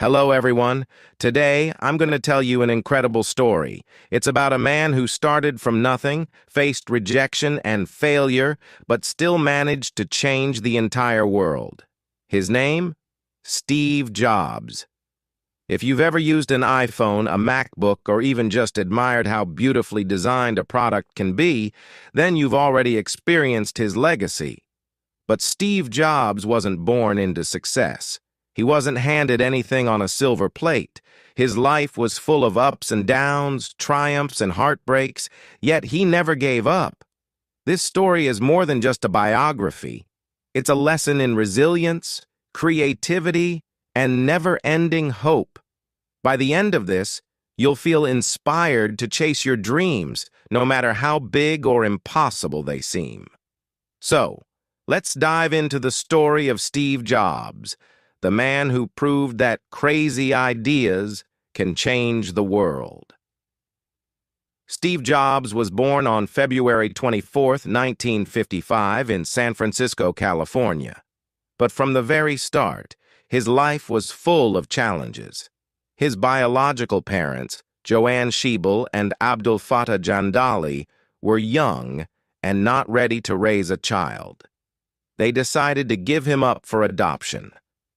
Hello, everyone. Today, I'm going to tell you an incredible story. It's about a man who started from nothing, faced rejection and failure, but still managed to change the entire world. His name? Steve Jobs. If you've ever used an iPhone, a MacBook, or even just admired how beautifully designed a product can be, then you've already experienced his legacy. But Steve Jobs wasn't born into success. He wasn't handed anything on a silver plate. His life was full of ups and downs, triumphs and heartbreaks, yet he never gave up. This story is more than just a biography. It's a lesson in resilience, creativity, and never-ending hope. By the end of this, you'll feel inspired to chase your dreams, no matter how big or impossible they seem. So, let's dive into the story of Steve Jobs, the man who proved that crazy ideas can change the world. Steve Jobs was born on February 24, 1955, in San Francisco, California. But from the very start, his life was full of challenges. His biological parents, Joanne Schiebel and Abdul Fattah Jandali, were young and not ready to raise a child. They decided to give him up for adoption.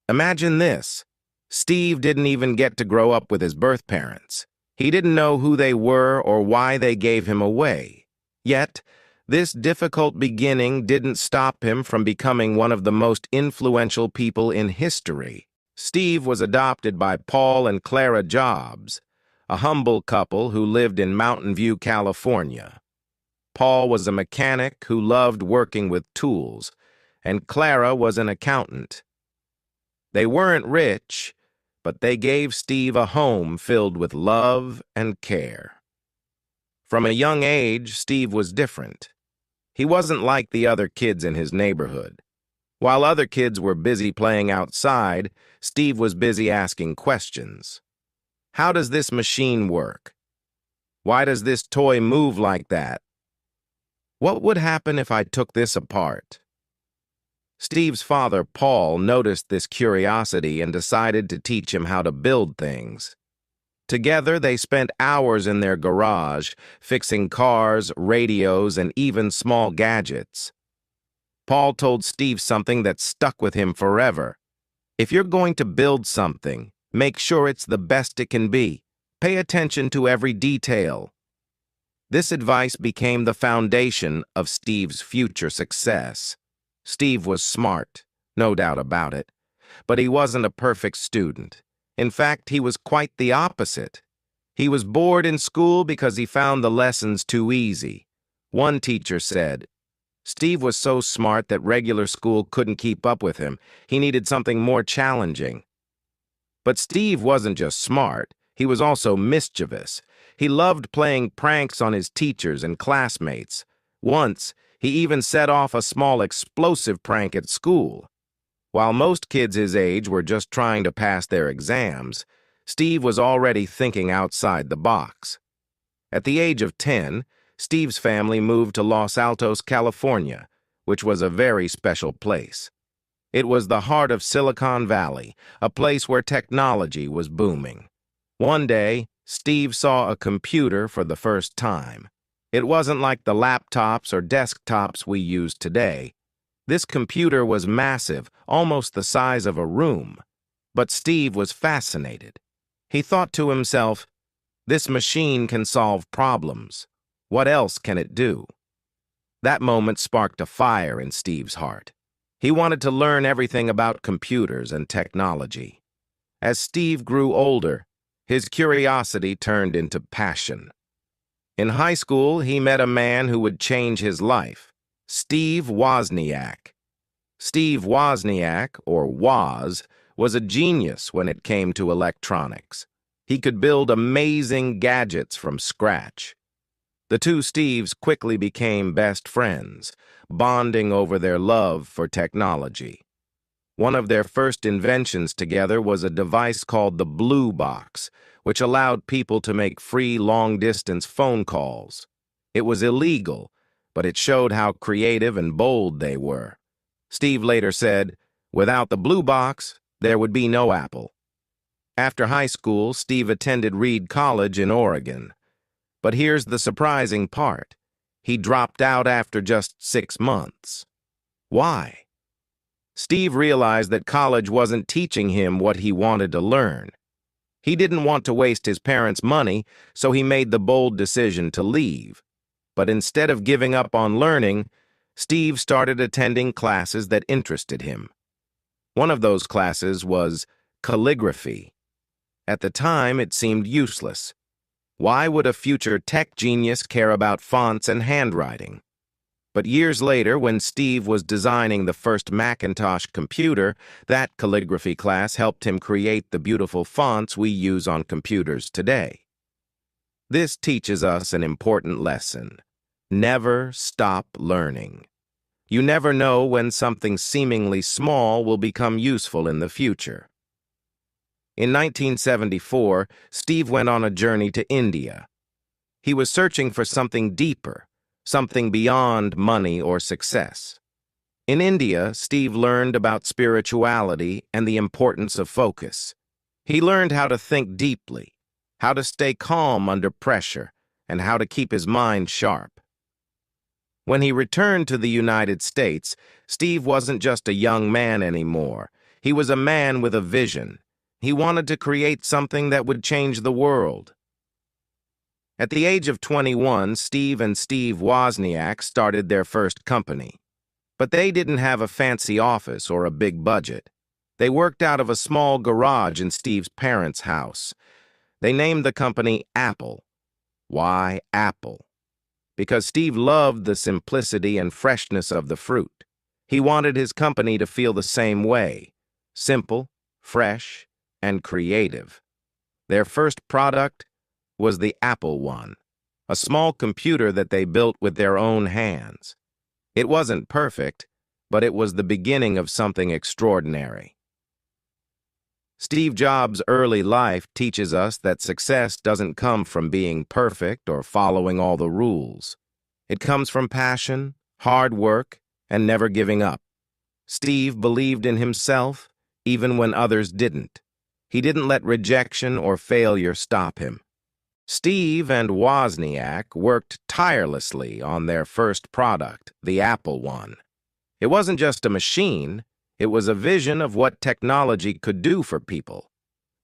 Imagine this. Steve didn't even get to grow up with his birth parents. He didn't know who they were or why they gave him away. Yet, this difficult beginning didn't stop him from becoming one of the most influential people in history. Steve was adopted by Paul and Clara Jobs, a humble couple who lived in Mountain View, California. Paul was a mechanic who loved working with tools, and Clara was an accountant. They weren't rich, but they gave Steve a home filled with love and care. From a young age, Steve was different. He wasn't like the other kids in his neighborhood. While other kids were busy playing outside, Steve was busy asking questions. How does this machine work? Why does this toy move like that? What would happen if I took this apart? Steve's father, Paul, noticed this curiosity and decided to teach him how to build things. Together, they spent hours in their garage, fixing cars, radios, and even small gadgets. Paul told Steve something that stuck with him forever. If you're going to build something, make sure it's the best it can be. Pay attention to every detail. This advice became the foundation of Steve's future success. Steve was smart, no doubt about it, but he wasn't a perfect student. In fact, he was quite the opposite. He was bored in school because he found the lessons too easy. One teacher said, Steve was so smart that regular school couldn't keep up with him. He needed something more challenging. But Steve wasn't just smart, he was also mischievous. He loved playing pranks on his teachers and classmates. Once, he even set off a small explosive prank at school. While most kids his age were just trying to pass their exams, Steve was already thinking outside the box. At the age of 10, Steve's family moved to Los Altos, California, which was a very special place. It was the heart of Silicon Valley, a place where technology was booming. One day, Steve saw a computer for the first time. It wasn't like the laptops or desktops we use today. This computer was massive, almost the size of a room. But Steve was fascinated. He thought to himself, this machine can solve problems. What else can it do? That moment sparked a fire in Steve's heart. He wanted to learn everything about computers and technology. As Steve grew older, his curiosity turned into passion. In high school, he met a man who would change his life, Steve Wozniak. Steve Wozniak, or Woz, was a genius when it came to electronics. He could build amazing gadgets from scratch. The two Steves quickly became best friends, bonding over their love for technology. One of their first inventions together was a device called the Blue Box, which allowed people to make free long-distance phone calls. It was illegal, but it showed how creative and bold they were. Steve later said, "Without the Blue Box, there would be no Apple." After high school, Steve attended Reed College in Oregon. But here's the surprising part. He dropped out after just 6 months. Why? Steve realized that college wasn't teaching him what he wanted to learn. He didn't want to waste his parents' money, so he made the bold decision to leave. But instead of giving up on learning, Steve started attending classes that interested him. One of those classes was calligraphy. At the time, it seemed useless. Why would a future tech genius care about fonts and handwriting? But years later, when Steve was designing the first Macintosh computer, that calligraphy class helped him create the beautiful fonts we use on computers today. This teaches us an important lesson. Never stop learning. You never know when something seemingly small will become useful in the future. In 1974, Steve went on a journey to India. He was searching for something deeper, something beyond money or success. In India, Steve learned about spirituality and the importance of focus. He learned how to think deeply, how to stay calm under pressure, and how to keep his mind sharp. When he returned to the United States, Steve wasn't just a young man anymore. He was a man with a vision. He wanted to create something that would change the world. At the age of 21, Steve and Steve Wozniak started their first company. But they didn't have a fancy office or a big budget. They worked out of a small garage in Steve's parents' house. They named the company Apple. Why Apple? Because Steve loved the simplicity and freshness of the fruit. He wanted his company to feel the same way: simple, fresh, and creative. Their first product was the Apple I, a small computer that they built with their own hands. It wasn't perfect, but it was the beginning of something extraordinary. Steve Jobs' early life teaches us that success doesn't come from being perfect or following all the rules. It comes from passion, hard work, and never giving up. Steve believed in himself, even when others didn't. He didn't let rejection or failure stop him. Steve and Wozniak worked tirelessly on their first product, the Apple I. It wasn't just a machine, it was a vision of what technology could do for people.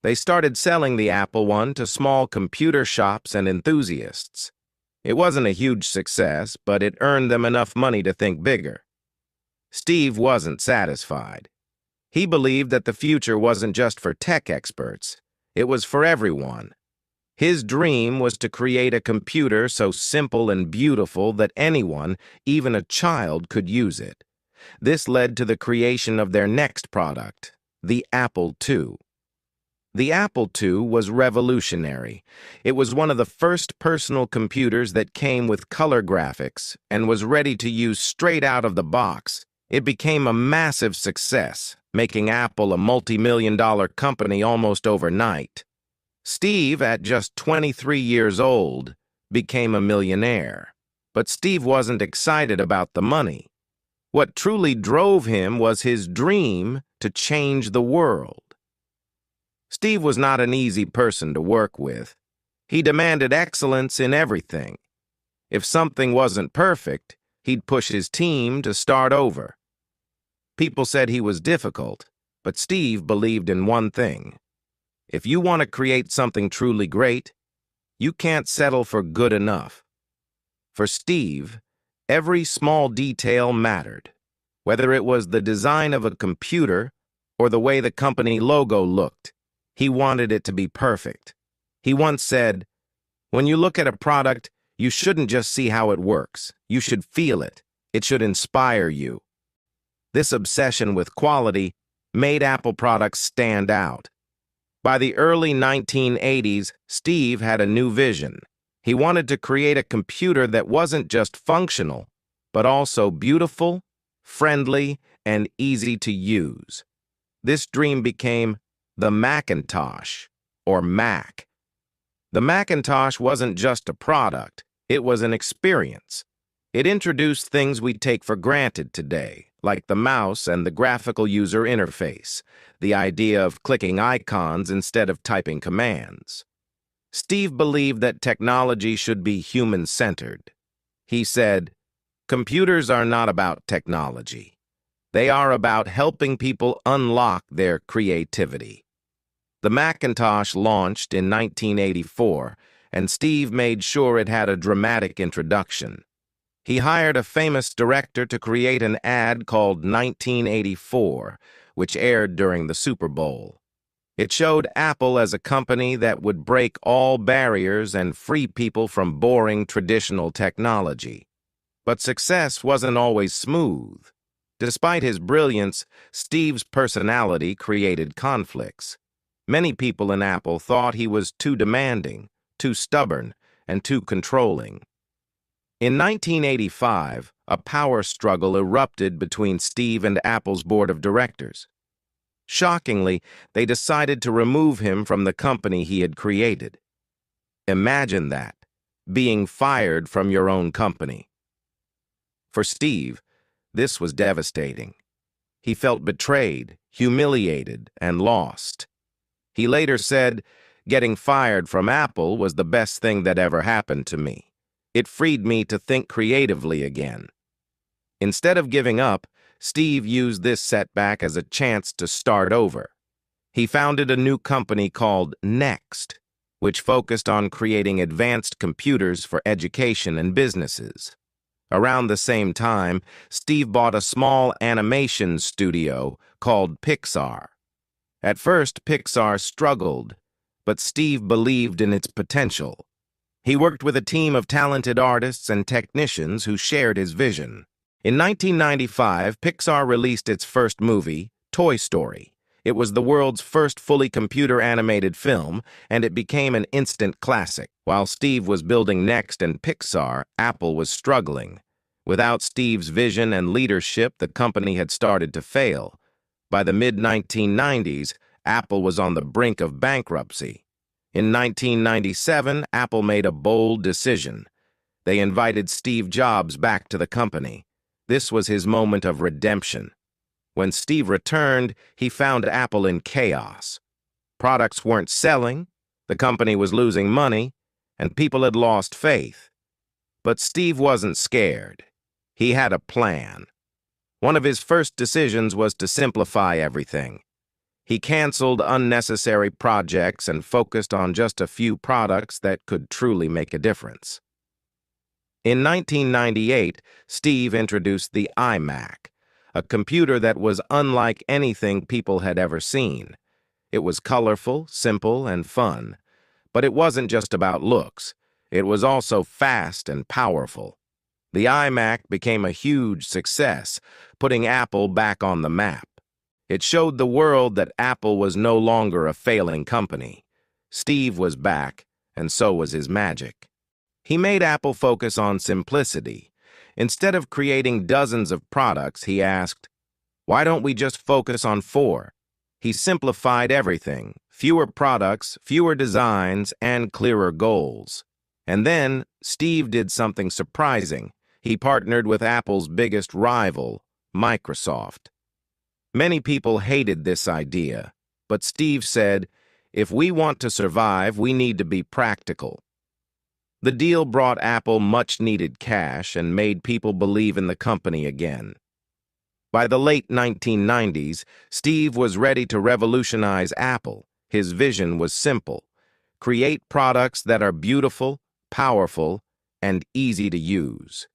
They started selling the Apple I to small computer shops and enthusiasts. It wasn't a huge success, but it earned them enough money to think bigger. Steve wasn't satisfied. He believed that the future wasn't just for tech experts, it was for everyone. His dream was to create a computer so simple and beautiful that anyone, even a child, could use it. This led to the creation of their next product, the Apple II. The Apple II was revolutionary. It was one of the first personal computers that came with color graphics and was ready to use straight out of the box. It became a massive success, making Apple a multi-million-dollar company almost overnight. Steve, at just 23 years old, became a millionaire. But Steve wasn't excited about the money. What truly drove him was his dream to change the world. Steve was not an easy person to work with. He demanded excellence in everything. If something wasn't perfect, he'd push his team to start over. People said he was difficult, but Steve believed in one thing. If you want to create something truly great, you can't settle for good enough. For Steve, every small detail mattered, whether it was the design of a computer or the way the company logo looked. He wanted it to be perfect. He once said, "When you look at a product, you shouldn't just see how it works. You should feel it. It should inspire you." This obsession with quality made Apple products stand out. By the early 1980s, Steve had a new vision. He wanted to create a computer that wasn't just functional, but also beautiful, friendly, and easy to use. This dream became the Macintosh, or Mac. The Macintosh wasn't just a product, it was an experience. It introduced things we take for granted today, like the mouse and the graphical user interface, the idea of clicking icons instead of typing commands. Steve believed that technology should be human-centered. He said, "Computers are not about technology. They are about helping people unlock their creativity." The Macintosh launched in 1984, and Steve made sure it had a dramatic introduction. He hired a famous director to create an ad called 1984, which aired during the Super Bowl. It showed Apple as a company that would break all barriers and free people from boring traditional technology. But success wasn't always smooth. Despite his brilliance, Steve's personality created conflicts. Many people in Apple thought he was too demanding, too stubborn, and too controlling. In 1985, a power struggle erupted between Steve and Apple's board of directors. Shockingly, they decided to remove him from the company he had created. Imagine that, being fired from your own company. For Steve, this was devastating. He felt betrayed, humiliated, and lost. He later said, "Getting fired from Apple was the best thing that ever happened to me. It freed me to think creatively again." Instead of giving up, Steve used this setback as a chance to start over. He founded a new company called Next, which focused on creating advanced computers for education and businesses. Around the same time, Steve bought a small animation studio called Pixar. At first, Pixar struggled, but Steve believed in its potential. He worked with a team of talented artists and technicians who shared his vision. In 1995, Pixar released its first movie, Toy Story. It was the world's first fully computer-animated film, and it became an instant classic. While Steve was building Next and Pixar, Apple was struggling. Without Steve's vision and leadership, the company had started to fail. By the mid-1990s, Apple was on the brink of bankruptcy. In 1997, Apple made a bold decision. They invited Steve Jobs back to the company. This was his moment of redemption. When Steve returned, he found Apple in chaos. Products weren't selling, the company was losing money, and people had lost faith. But Steve wasn't scared. He had a plan. One of his first decisions was to simplify everything. He canceled unnecessary projects and focused on just a few products that could truly make a difference. In 1998, Steve introduced the iMac, a computer that was unlike anything people had ever seen. It was colorful, simple, and fun. But it wasn't just about looks. It was also fast and powerful. The iMac became a huge success, putting Apple back on the map. It showed the world that Apple was no longer a failing company. Steve was back, and so was his magic. He made Apple focus on simplicity. Instead of creating dozens of products, he asked, "Why don't we just focus on 4? He simplified everything: fewer products, fewer designs, and clearer goals. And then, Steve did something surprising. He partnered with Apple's biggest rival, Microsoft. Many people hated this idea, but Steve said, "If we want to survive, we need to be practical." The deal brought Apple much-needed cash and made people believe in the company again. By the late 1990s, Steve was ready to revolutionize Apple. His vision was simple: create products that are beautiful, powerful, and easy to use.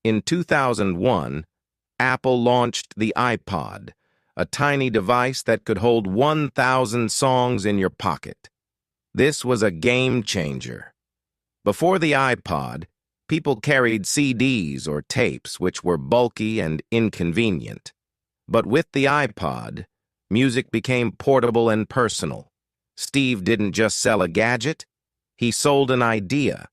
In 2001, Apple launched the iPod, a tiny device that could hold 1,000 songs in your pocket. This was a game changer. Before the iPod, people carried CDs or tapes, which were bulky and inconvenient. But with the iPod, music became portable and personal. Steve didn't just sell a gadget, he sold an idea.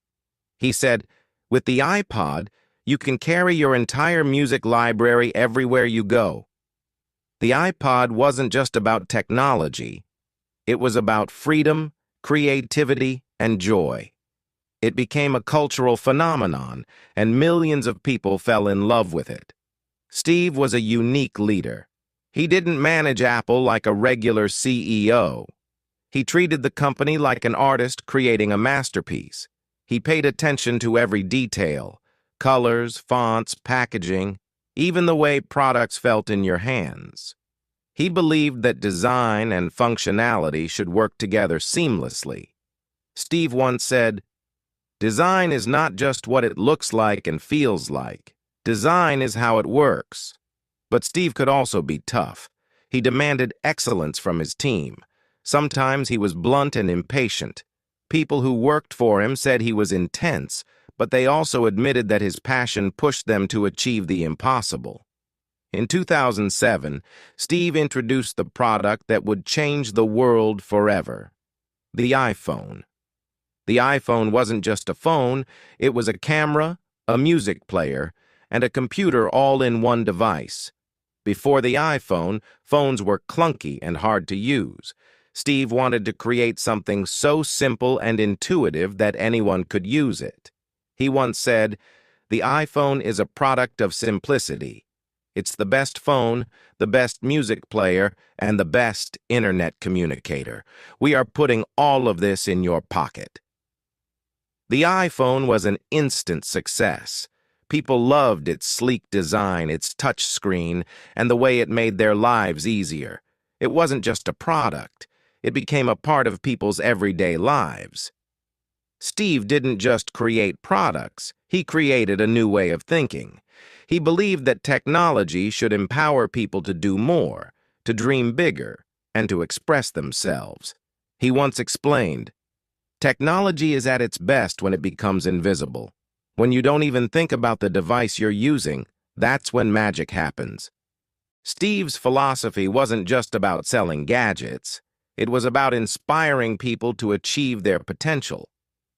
He said, "With the iPod, you can carry your entire music library everywhere you go." The iPod wasn't just about technology. It was about freedom, creativity, and joy. It became a cultural phenomenon, and millions of people fell in love with it. Steve was a unique leader. He didn't manage Apple like a regular CEO. He treated the company like an artist creating a masterpiece. He paid attention to every detail: colors, fonts, packaging, even the way products felt in your hands. He believed that design and functionality should work together seamlessly. Steve once said, "Design is not just what it looks like and feels like. Design is how it works." But Steve could also be tough. He demanded excellence from his team. Sometimes he was blunt and impatient. People who worked for him said he was intense, but they also admitted that his passion pushed them to achieve the impossible. In 2007, Steve introduced the product that would change the world forever: the iPhone. The iPhone wasn't just a phone, it was a camera, a music player, and a computer all in one device. Before the iPhone, phones were clunky and hard to use. Steve wanted to create something so simple and intuitive that anyone could use it. He once said, "The iPhone is a product of simplicity. It's the best phone, the best music player, and the best internet communicator. We are putting all of this in your pocket." The iPhone was an instant success. People loved its sleek design, its touch screen, and the way it made their lives easier. It wasn't just a product. It became a part of people's everyday lives. Steve didn't just create products. He created a new way of thinking. He believed that technology should empower people to do more, to dream bigger, and to express themselves. He once explained, "Technology is at its best when it becomes invisible. When you don't even think about the device you're using, that's when magic happens." Steve's philosophy wasn't just about selling gadgets. It was about inspiring people to achieve their potential.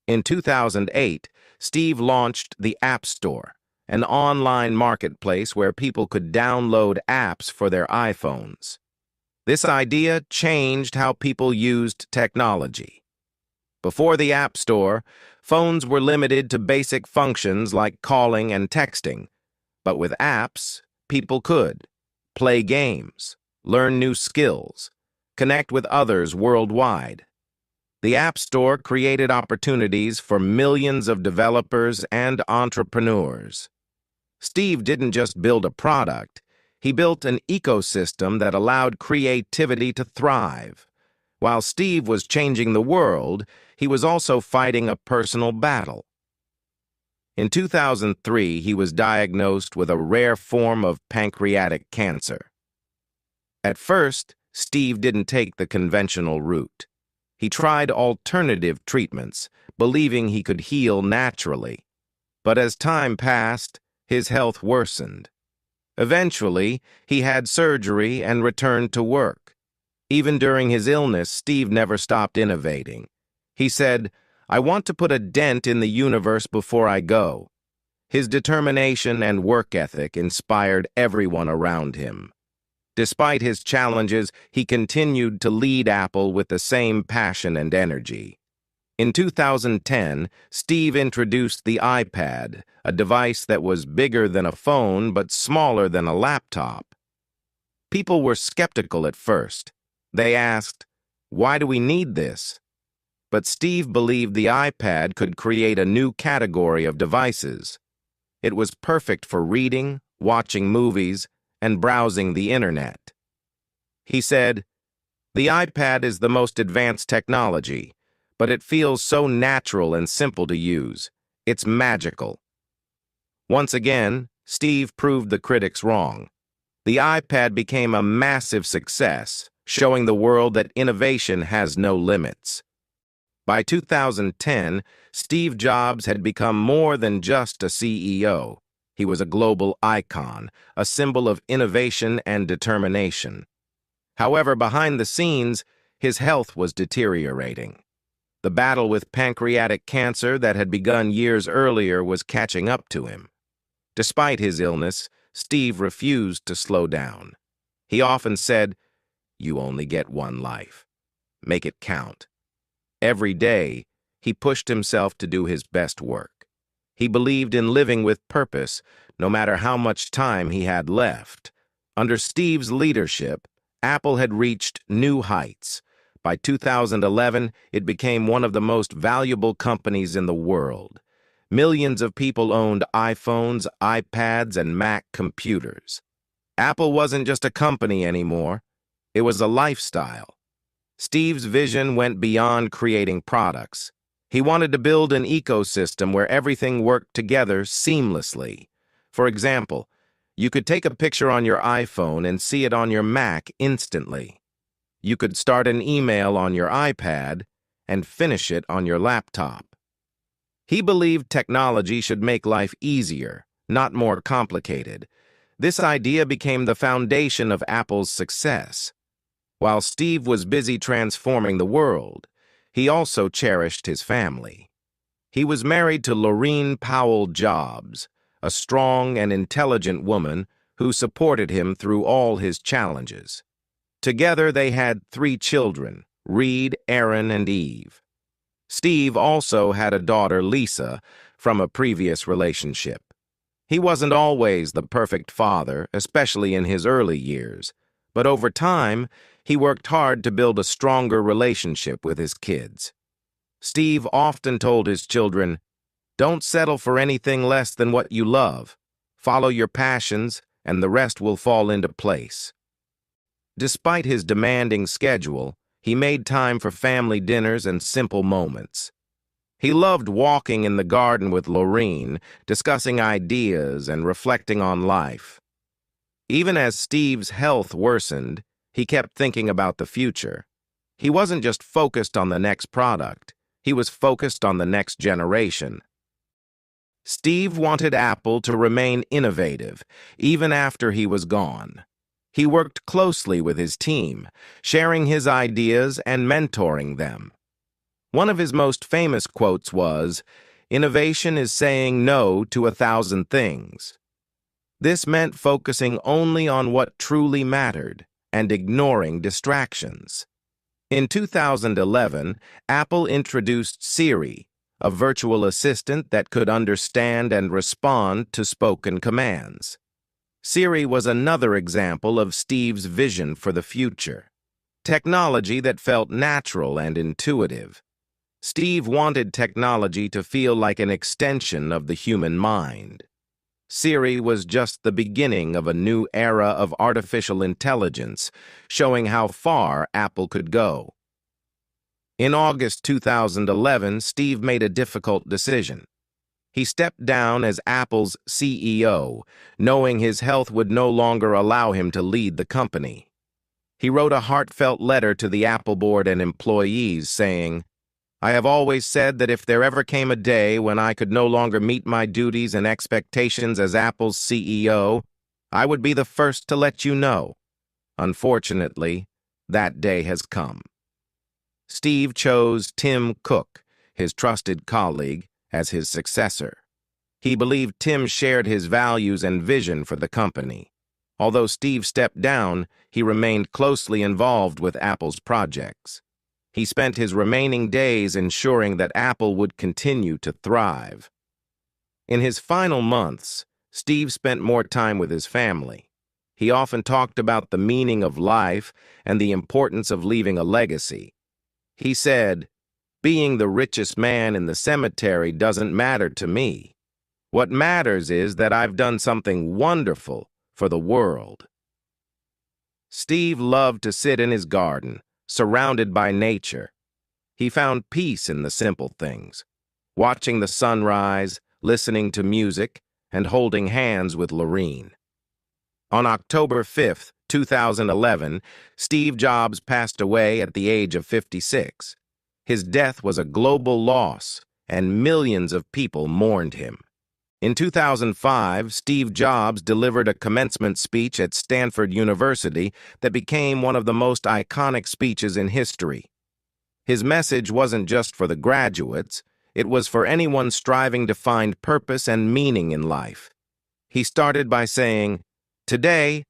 In 2008, Steve launched the App Store, an online marketplace where people could download apps for their iPhones. This idea changed how people used technology. Before the App Store, phones were limited to basic functions like calling and texting. But with apps, people could play games, learn new skills, connect with others worldwide. The App Store created opportunities for millions of developers and entrepreneurs. Steve didn't just build a product, he built an ecosystem that allowed creativity to thrive. While Steve was changing the world, he was also fighting a personal battle. In 2003, he was diagnosed with a rare form of pancreatic cancer. At first, Steve didn't take the conventional route. He tried alternative treatments, believing he could heal naturally. But as time passed, his health worsened. Eventually, he had surgery and returned to work. Even during his illness, Steve never stopped innovating. He said, "I want to put a dent in the universe before I go." His determination and work ethic inspired everyone around him. Despite his challenges, he continued to lead Apple with the same passion and energy. In 2010, Steve introduced the iPad, a device that was bigger than a phone but smaller than a laptop. People were skeptical at first. They asked, "Why do we need this?" But Steve believed the iPad could create a new category of devices. It was perfect for reading, watching movies, and browsing the internet. He said, "The iPad is the most advanced technology, but it feels so natural and simple to use. It's magical." Once again, Steve proved the critics wrong. The iPad became a massive success, showing the world that innovation has no limits. By 2010, Steve Jobs had become more than just a CEO. He was a global icon, a symbol of innovation and determination. However, behind the scenes, his health was deteriorating. The battle with pancreatic cancer that had begun years earlier was catching up to him. Despite his illness, Steve refused to slow down. He often said, "You only get one life. Make it count." Every day, he pushed himself to do his best work. He believed in living with purpose, no matter how much time he had left. Under Steve's leadership, Apple had reached new heights. By 2011, it became one of the most valuable companies in the world. Millions of people owned iPhones, iPads, and Mac computers. Apple wasn't just a company anymore. It was a lifestyle. Steve's vision went beyond creating products. He wanted to build an ecosystem where everything worked together seamlessly. For example, you could take a picture on your iPhone and see it on your Mac instantly. You could start an email on your iPad and finish it on your laptop. He believed technology should make life easier, not more complicated. This idea became the foundation of Apple's success. While Steve was busy transforming the world, he also cherished his family. He was married to Laureen Powell Jobs, a strong and intelligent woman who supported him through all his challenges. Together they had 3 children, Reed, Aaron, and Eve. Steve also had a daughter, Lisa, from a previous relationship. He wasn't always the perfect father, especially in his early years, but over time, he worked hard to build a stronger relationship with his kids. Steve often told his children, "Don't settle for anything less than what you love. Follow your passions, and the rest will fall into place." Despite his demanding schedule, he made time for family dinners and simple moments. He loved walking in the garden with Laureen, discussing ideas and reflecting on life. Even as Steve's health worsened, he kept thinking about the future. He wasn't just focused on the next product, he was focused on the next generation. Steve wanted Apple to remain innovative, even after he was gone. He worked closely with his team, sharing his ideas and mentoring them. One of his most famous quotes was, "Innovation is saying no to 1,000 things." This meant focusing only on what truly mattered and ignoring distractions. In 2011, Apple introduced Siri, a virtual assistant that could understand and respond to spoken commands. Siri was another example of Steve's vision for the future. Technology that felt natural and intuitive. Steve wanted technology to feel like an extension of the human mind. Siri was just the beginning of a new era of artificial intelligence, showing how far Apple could go. In August 2011, Steve made a difficult decision. He stepped down as Apple's CEO, knowing his health would no longer allow him to lead the company. He wrote a heartfelt letter to the Apple board and employees saying, "I have always said that if there ever came a day when I could no longer meet my duties and expectations as Apple's CEO, I would be the first to let you know. Unfortunately, that day has come." Steve chose Tim Cook, his trusted colleague, as his successor. He believed Tim shared his values and vision for the company. Although Steve stepped down, he remained closely involved with Apple's projects. He spent his remaining days ensuring that Apple would continue to thrive. In his final months, Steve spent more time with his family. He often talked about the meaning of life and the importance of leaving a legacy. He said, "Being the richest man in the cemetery doesn't matter to me. What matters is that I've done something wonderful for the world." Steve loved to sit in his garden, surrounded by nature. He found peace in the simple things, watching the sunrise, listening to music, and holding hands with Laureen. On October 5, 2011, Steve Jobs passed away at the age of 56. His death was a global loss, and millions of people mourned him. In 2005, Steve Jobs delivered a commencement speech at Stanford University that became one of the most iconic speeches in history. His message wasn't just for the graduates, it was for anyone striving to find purpose and meaning in life. He started by saying, "Today,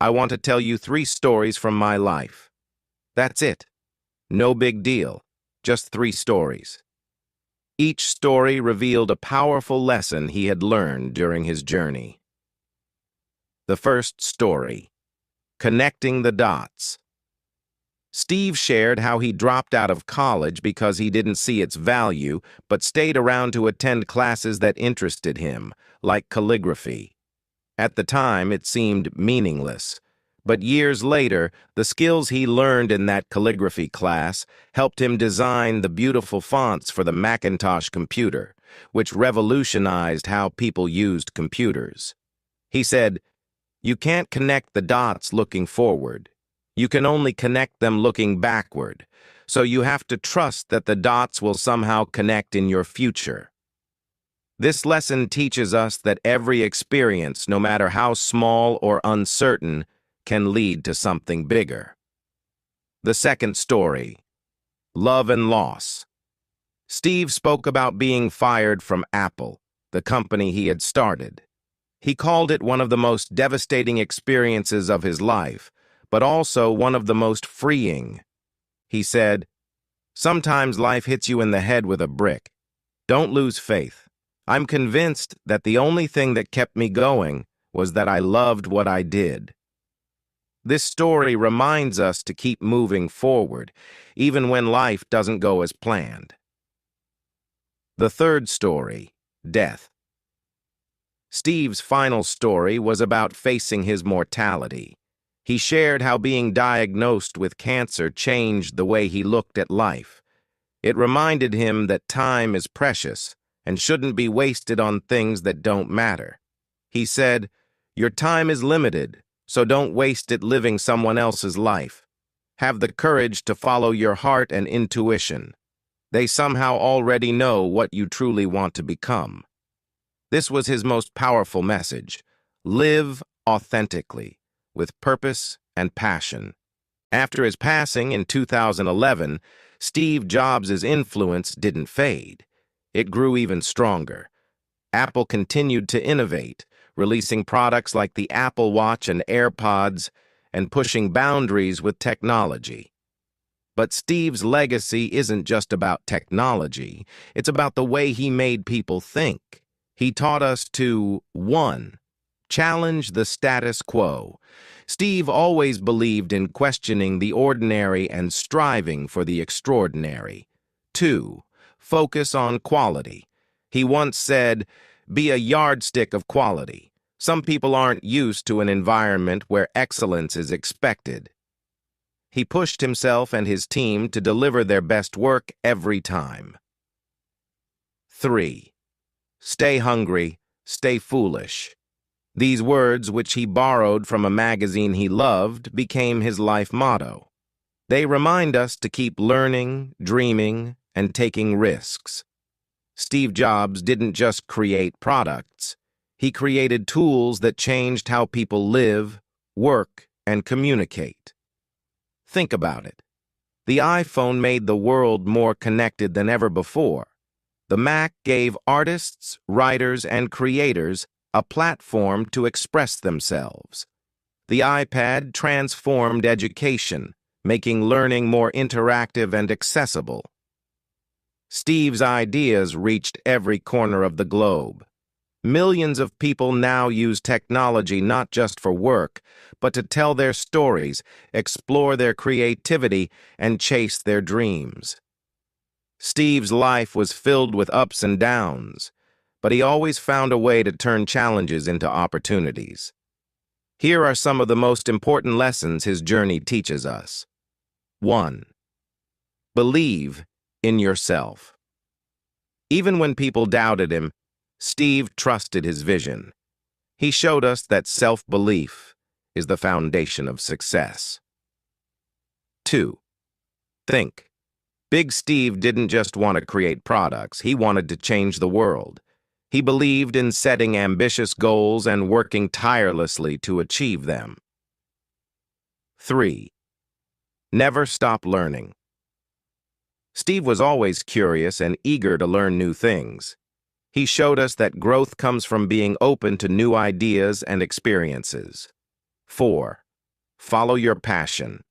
I want to tell you 3 stories from my life. That's it. No big deal, just 3 stories." Each story revealed a powerful lesson he had learned during his journey. The first story, Connecting the Dots. Steve shared how he dropped out of college because he didn't see its value, but stayed around to attend classes that interested him, like calligraphy. At the time, it seemed meaningless, but years later, the skills he learned in that calligraphy class helped him design the beautiful fonts for the Macintosh computer, which revolutionized how people used computers. He said, "You can't connect the dots looking forward. You can only connect them looking backward, so you have to trust that the dots will somehow connect in your future." This lesson teaches us that every experience, no matter how small or uncertain, can lead to something bigger. The second story, Love and Loss. Steve spoke about being fired from Apple, the company he had started. He called it one of the most devastating experiences of his life, but also one of the most freeing. He said, "Sometimes life hits you in the head with a brick. Don't lose faith. I'm convinced that the only thing that kept me going was that I loved what I did." This story reminds us to keep moving forward, even when life doesn't go as planned. The third story, Death. Steve's final story was about facing his mortality. He shared how being diagnosed with cancer changed the way he looked at life. It reminded him that time is precious and shouldn't be wasted on things that don't matter. He said, "Your time is limited, so don't waste it living someone else's life. Have the courage to follow your heart and intuition. They somehow already know what you truly want to become." This was his most powerful message. Live authentically, with purpose and passion. After his passing in 2011, Steve Jobs' influence didn't fade. It grew even stronger. Apple continued to innovate, releasing products like the Apple Watch and AirPods, and pushing boundaries with technology. But Steve's legacy isn't just about technology. It's about the way he made people think. He taught us to, 1. Challenge the status quo. Steve always believed in questioning the ordinary and striving for the extraordinary. 2. Focus on quality. He once said, "Be a yardstick of quality." Some people aren't used to an environment where excellence is expected. He pushed himself and his team to deliver their best work every time. 3. Stay hungry, stay foolish. These words, which he borrowed from a magazine he loved, became his life motto. They remind us to keep learning, dreaming, and taking risks. Steve Jobs didn't just create products. He created tools that changed how people live, work, and communicate. Think about it. The iPhone made the world more connected than ever before. The Mac gave artists, writers, and creators a platform to express themselves. The iPad transformed education, making learning more interactive and accessible. Steve's ideas reached every corner of the globe. Millions of people now use technology not just for work, but to tell their stories, explore their creativity, and chase their dreams. Steve's life was filled with ups and downs, but he always found a way to turn challenges into opportunities. Here are some of the most important lessons his journey teaches us. 1. Believe in yourself. Even when people doubted him, Steve trusted his vision. He showed us that self-belief is the foundation of success. 2. Think. Big Steve didn't just want to create products, he wanted to change the world. He believed in setting ambitious goals and working tirelessly to achieve them. 3. Never stop learning. Steve was always curious and eager to learn new things. He showed us that growth comes from being open to new ideas and experiences. 4. Follow your passion.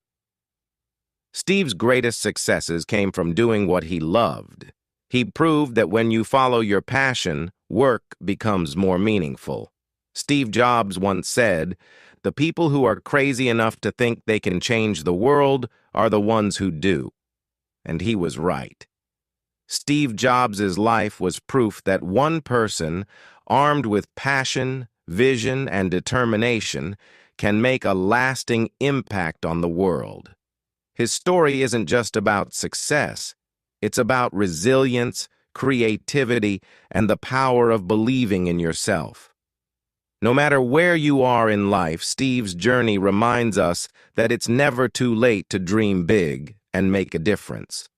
Steve's greatest successes came from doing what he loved. He proved that when you follow your passion, work becomes more meaningful. Steve Jobs once said, "The people who are crazy enough to think they can change the world are the ones who do." And he was right. Steve Jobs' life was proof that one person, armed with passion, vision, and determination, can make a lasting impact on the world. His story isn't just about success. It's about resilience, creativity, and the power of believing in yourself. No matter where you are in life, Steve's journey reminds us that it's never too late to dream big and make a difference.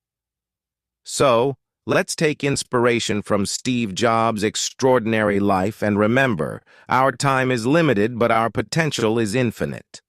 So, let's take inspiration from Steve Jobs' extraordinary life and remember, our time is limited, but our potential is infinite.